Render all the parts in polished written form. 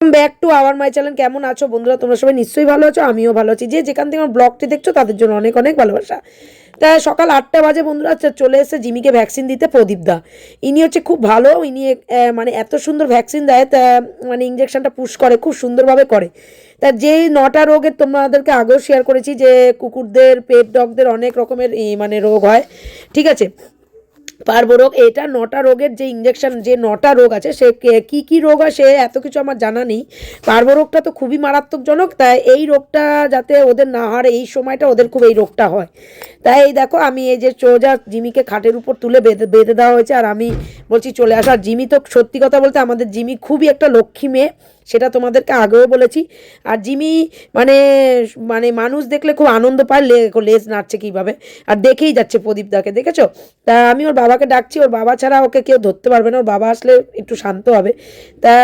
Back to our my channel. কেমন আছো বন্ধুরা? তোমরা সবাই নিশ্চয়ই ভালো আছো, আমিও ভালো আছি। যে যেখান থেকে আমার ব্লগটি দেখছো তাদের জন্য অনেক অনেক ভালোবাসা। তা সকাল 8টা বাজে বন্ধুরা চলে এসেছে জিমিকে ভ্যাকসিন দিতে প্রদীপদা। ইনি হচ্ছে খুব ভালো, ইনি মানে এত সুন্দর ভ্যাকসিন দেয়, তা মানে ইঞ্জেকশনটা পুশ করে খুব সুন্দরভাবে করে। তা যেই 9টা রোগের তোমাদেরকে আগেও শেয়ার করেছি যে কুকুরদের পেট ডগদের অনেক রকমের মানে রোগ হয়, ঠিক আছে। পার্ব রোগ, এটা 9টা রোগের যে ইঞ্জেকশন, যে 9টা রোগ আছে সে কী কী রোগ হয় সে এত কিছু আমার জানা নেই। পার্ব রোগটা তো খুবই মারাত্মকজনক, তাই এই রোগটা যাতে ওদের না হয়, এই সময়টা ওদের খুব এই রোগটা হয়। তাই এই দেখো আমি এই যে সোজা জিমিকে খাটের উপর তুলে বেঁধে বেঁধে দেওয়া হয়েছে, আর আমি বলছি চলে আসো। আর জিমি তো সত্যি কথা বলতে আমাদের জিমি খুবই একটা লক্ষ্মী মেয়ে, সেটা তোমাদেরকে আগেও বলেছি। আর জিমি মানে মানে মানুষ দেখলে খুব আনন্দ পায়, লেজ নাড়ছে কীভাবে, আর দেখেই যাচ্ছে প্রদীপদাকে, দেখেছো? তা আমি ওর বাবাকে ডাকছি, ওর বাবা ছাড়া ওকে কেউ ধরতে পারবে না, ওর বাবা আসলে একটু শান্ত হবে। তা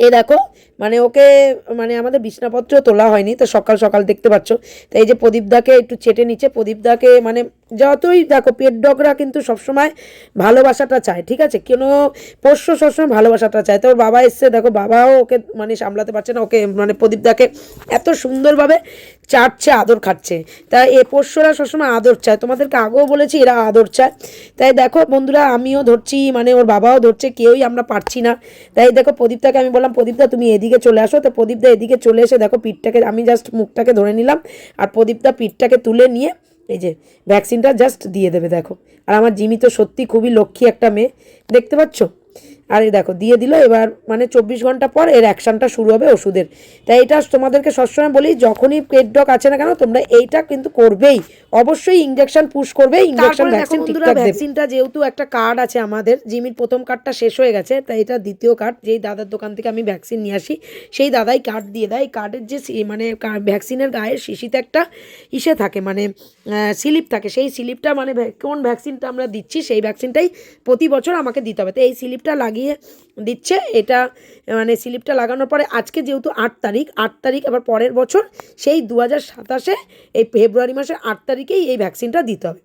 এই দেখো মানে ওকে মানে আমাদের বিছনাপত্র তোলা হয়নি, তো সকাল সকাল দেখতে পাচ্ছ। তো এই যে প্রদীপদাকে একটু চেটে নিচ্ছে, প্রদীপদাকে মানে যতই দেখো পেট ডগরা কিন্তু সবসময় ভালোবাসাটা চায়, ঠিক আছে, কোনো পোষ্য সবসময় ভালোবাসাটা চায়। তো ওর বাবা এসছে, দেখো বাবাও ওকে মানে সামলাতে পারছে না, ওকে মানে প্রদীপদাকে এত সুন্দরভাবে চাটছে, আদর খাচ্ছে। তা এ পোষ্যরা সবসময় আদর চায়, তোমাদেরকে আগেও বলেছি এরা আদর চায়। তাই দেখো বন্ধুরা আমিও ধরছি, মানে ওর বাবাও ধরছে, কেউই আমরা পারছি না। তাই দেখো প্রদীপদাকে আমি বললাম প্রদীপদা তুমি এদিকে চলে আসো, তো প্রদীপদা এদিকে চলে এসে দেখো পিঠটাকে আমি জাস্ট মুখটাকে ধরে নিলাম, আর প্রদীপদা পিঠটাকে তুলে নিয়ে এই যে ভ্যাকসিনটা জাস্ট দিয়ে দেবে দেখো। আর আমার জিমি তো সত্যি খুবই লক্ষ্মী একটা মেয়ে, দেখতে পাচ্ছ। আর এই দেখো দিয়ে দিল, এবার মানে 24 ঘন্টা পর এর অ্যাকশনটা শুরু হবে ওষুধের। তাই এটা তোমাদেরকে সবসময় বলি, যখনই পেট ডগ আছে না কেন তোমরা এইটা কিন্তু করবেই, অবশ্যই ইঞ্জেকশন পুশ করবে, ইঞ্জেকশন ভ্যাকসিন ঠিকঠাক দেবে। ভ্যাকসিনটা যেহেতু একটা কার্ড আছে আমাদের, জিমির প্রথম কার্ডটা শেষ হয়ে গেছে, তাই এটা দ্বিতীয় কার্ড, যেই দাদার দোকান থেকে আমি ভ্যাকসিন নিয়ে আসি সেই দাদাই কার্ড দিয়ে দেয়। এই কার্ডের যে মানে ভ্যাকসিনের গায়ের শিশিতে একটা ইসে থাকে, মানে স্লিপ থাকে, সেই স্লিপটা মানে কোন ভ্যাকসিনটা আমরা দিচ্ছি সেই ভ্যাকসিনটাই প্রতি বছর আমাকে দিতে হবে। তো এই স্লিপটা লাগিয়ে দিচ্ছে, এটা মানে স্লিপটা লাগানোর পরে আজকে যেহেতু 8 তারিখ আবার পরের বছর সেই 2027 এই ফেব্রুয়ারি মাসের 8 তারিখেই এই ভ্যাকসিনটা দিতে হবে,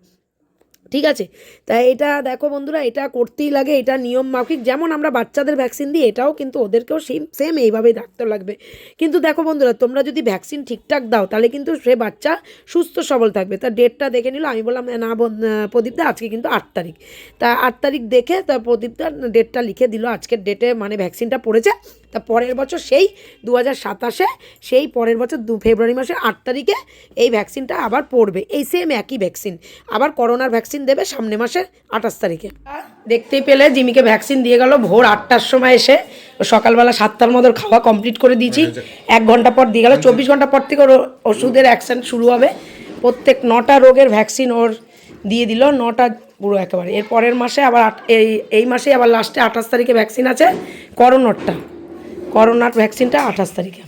ঠিক আছে। তাই এটা দেখো বন্ধুরা, এটা করতেই লাগে, এটা নিয়ম মাফিক। যেমন আমরা বাচ্চাদের ভ্যাকসিন দিই, এটাও কিন্তু ওদেরকেও সেম এইভাবেই রাখতে লাগবে। কিন্তু দেখো বন্ধুরা তোমরা যদি ভ্যাকসিন ঠিকঠাক দাও তাহলে কিন্তু সে বাচ্চা সুস্থ সবল থাকবে। তা ডেটটা দেখে নিল, আমি বললাম না প্রদীপদা আজকে কিন্তু 8 তারিখ। তা 8 তারিখ দেখে তা প্রদীপদা ডেটটা লিখে দিল, আজকের ডেটে মানে ভ্যাকসিনটা পড়েছে। তা পরের বছর সেই 2027 সেই পরের বছর ফেব্রুয়ারি মাসের 8 তারিখে এই ভ্যাকসিনটা আবার পড়বে, এই সেম একই ভ্যাকসিন। আবার করোনার ভ্যাকসিন দেবে সামনে মাসের 28 তারিখে। দেখতেই পেলে জিমিকে ভ্যাকসিন দিয়ে গেল ভোর 8টার সময় এসে, সকালবেলা 7টার মতো খাওয়া কমপ্লিট করে দিয়েছি, 1 ঘন্টা পর দিয়ে গেল। 24 ঘন্টা পর থেকে ওর ওষুধের অ্যাকশন শুরু হবে, প্রত্যেক 9টা রোগের ভ্যাকসিন ওর দিয়ে দিল, 9টা পুরো একেবারে। এর পরের মাসে আবার এই মাসে আবার লাস্টে 28 তারিখে ভ্যাকসিন আছে করোনার ভ্যাকসিনটা 28 তারিখে।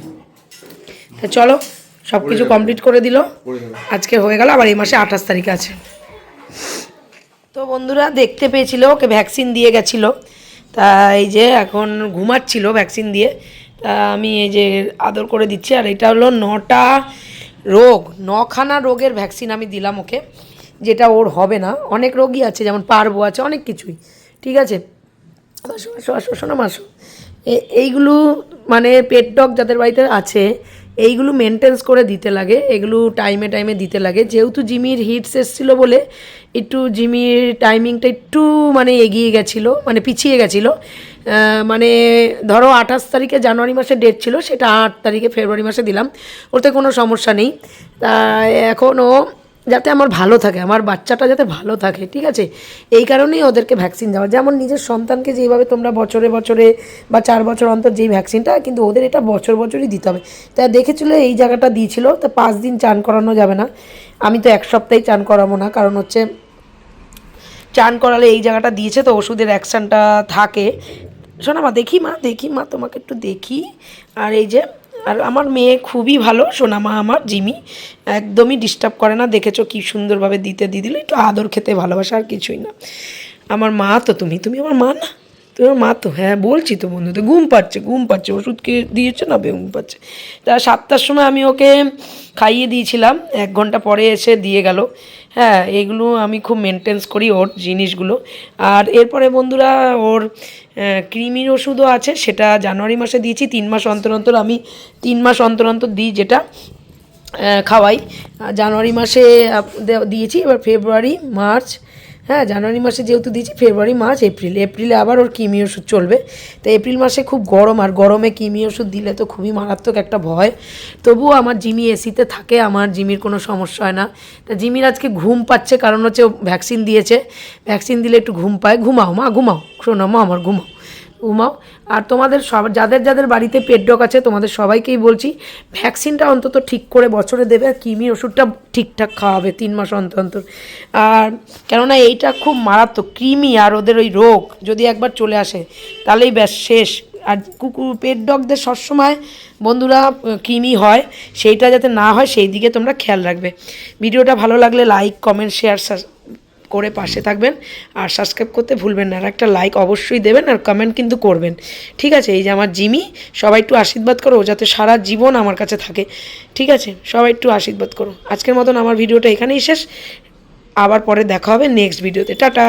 তা চলো সব কিছু কমপ্লিট করে দিল, আজকে হয়ে গেল, আবার এই মাসে 28 তারিখে আছে। তো বন্ধুরা দেখতে পেয়েছিল ওকে ভ্যাকসিন দিয়ে গেছিলো, তা এই যে এখন ঘুমাচ্ছিল ভ্যাকসিন দিয়ে, তা আমি এই যে আদর করে দিচ্ছি। আর এটা হলো 9টা রোগ, 9খানা রোগের ভ্যাকসিন আমি দিলাম ওকে, যেটা ওর হবে না। অনেক রোগই আছে, যেমন পার্বো আছে, অনেক কিছুই, ঠিক আছে। শোনো মাসো, এইগুলো মানে পেট ডগ যাদের বাড়িতে আছে এইগুলো মেনটেন্স করে দিতে লাগে, এগুলো টাইমে টাইমে দিতে লাগে। যেহেতু জিমির হিটস এসেছিলো বলে একটু জিমির টাইমিংটা একটু মানে এগিয়ে গেছিলো, মানে পিছিয়ে গেছিলো। মানে ধরো 28 তারিখে জানুয়ারি মাসে ডেট ছিল, সেটা 8 তারিখে ফেব্রুয়ারি মাসে দিলাম, ওতে কোনো সমস্যা নেই। তা এখনও যাতে আমার ভালো থাকে, আমার বাচ্চাটা যাতে ভালো থাকে, ঠিক আছে, এই কারণেই ওদেরকে ভ্যাকসিন দেওয়া। যেমন নিজের সন্তানকে যেভাবে তোমরা বছরে বছরে বা 4 বছর অন্তর যেই ভ্যাকসিনটা, কিন্তু ওদের এটা বছরই দিতে হবে। তা দেখেছিল এই জায়গাটা দিয়েছিল, তো 5 দিন চান করানো যাবে না, আমি তো 1 সপ্তাহে চান করাবো না, কারণ হচ্ছে চান করালে এই জায়গাটা দিয়েছে তো ওষুধের অ্যাকশানটা থাকে। শোনা মা, দেখি মা তোমাকে একটু দেখি। আর এই যে আর আমার মেয়ে খুবই ভালো, সোনা মা আমার জিমি একদমই ডিস্টার্ব করে না, দেখেছো কি সুন্দরভাবে দিয়ে দিল, একটু আদর খেতে ভালোবাসা, আর কিছুই না। আমার মা তো তুমি আমার মা না, তুমি আমার মা তো। হ্যাঁ বলছি তো বন্ধু, তো ঘুম পাচ্ছে ওষুধ খেয়ে দিয়েছে না, ঘুম পাচ্ছে। তা 7টার সময় আমি ওকে খাইয়ে দিয়েছিলাম, 1 ঘন্টা পরে এসে দিয়ে গেল। হ্যাঁ, এগুলো আমি খুব মেনটেন্স করি ওর জিনিসগুলো। আর এরপরে বন্ধুরা ওর কৃমির ওষুধও আছে, সেটা জানুয়ারি মাসে দিয়েছি। 3 মাস অন্তর অন্তর আমি 3 মাস অন্তর অন্তর দিই, যেটা খাওয়াই। জানুয়ারি মাসে দিয়েছি, এবার ফেব্রুয়ারি মার্চ, হ্যাঁ জানুয়ারি মাসে যেহেতু দিয়েছি, ফেব্রুয়ারি মার্চ এপ্রিলে আবার ওর কৃমি ওষুধ চলবে। তো এপ্রিল মাসে খুব গরম, আর গরমে কৃমি ওষুধ দিলে তো খুবই মারাত্মক একটা ভয়। তবুও আমার জিমি এসিতে থাকে, আমার জিমির কোনো সমস্যা হয় না। তা জিমির আজকে ঘুম পাচ্ছে, কারণ হচ্ছে ও ভ্যাকসিন দিয়েছে, ভ্যাকসিন দিলে একটু ঘুম পায়। ঘুমাও মা, ঘুমাও, শোনো মা আমার, ঘুমাও ঘুমাও। আর তোমাদের সব যাদের যাদের বাড়িতে পেট ডগ আছে, তোমাদের সবাইকেই বলছি ভ্যাকসিনটা অন্তত ঠিক করে বছরে দেবে, আর কৃমি ওষুধটা ঠিকঠাক খাওয়াবে 3 মাস অন্তর অন্তর। আর কেননা এইটা খুব মারাত্মক কৃমি, আর ওদের ওই রোগ যদি একবার চলে আসে তাহলেই ব্যাস শেষ। আর কুকুর পেট ডগদের সবসময় বন্ধুরা কৃমি হয়, সেইটা যাতে না হয় সেই দিকে তোমরা খেয়াল রাখবে। ভিডিওটা ভালো লাগলে লাইক কমেন্ট শেয়ার করে পাশে থাকবেন, আর সাবস্ক্রাইব করতে ভুলবেন না। আর একটা লাইক অবশ্যই দেবেন, আর কমেন্ট কিন্তু করবেন, ঠিক আছে? এই যে আমার জিমি, সবাই একটু আশীর্বাদ করো যাতে সারা জীবন আমার কাছে থাকে, ঠিক আছে? সবাই একটু আশীর্বাদ করো। আজকের মতন আমার ভিডিওটা এখানেই শেষ, আবার পরে দেখা হবে নেক্সট ভিডিওতে। টাটা।